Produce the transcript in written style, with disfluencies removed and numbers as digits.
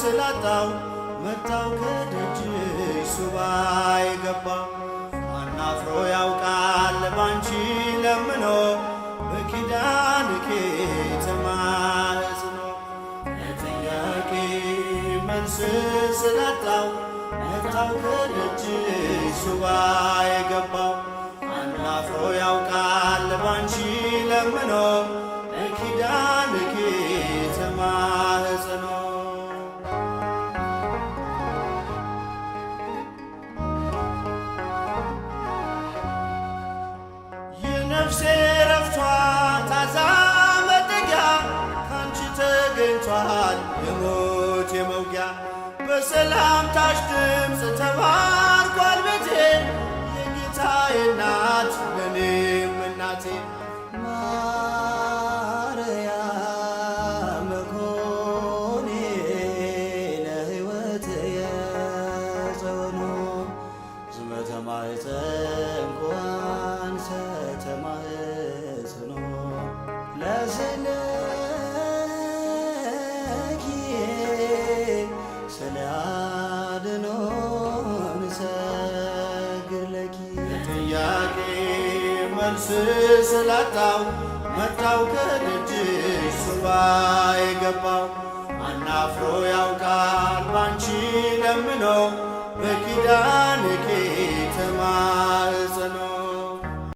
ስላጣው መጣው ከደጅሽ ሱባ የገባው አናፍሮ ያውቃል ባንቺ ለምኖ በኪዳንኪ ተማጽኖ ለጥያቄ መልስ ስላጣው መጣው ከደጅሽ ሱባ የገባው አናፍሮ ያውቃል ባንቺ ለምኖ በኪዳንኪ ተማጽኖ የነፍሴ ረፍቷ ታዛ መጠጊያ ካንቺ ተገኝቷል የሞት የመውጊያ በሰላምታሽ ድምፅ ተባርኳል ቤቴ የጌታዬ እናት ለኔም እናቴ ማርያም ኮኔ ለሕይወት የጸወኑ ዝመተ ማኅፀን ተማህጽኖ ለስልኪ ስለ አድኖን ሰግር ለኪ ለጥያቄ መልስ ስላጣው መጣው ከደጅሽ ሱባ የገባው አናፍሮ ያውቃል ባንቺ ለምኖ በኪዳንኪ ተማጽኖ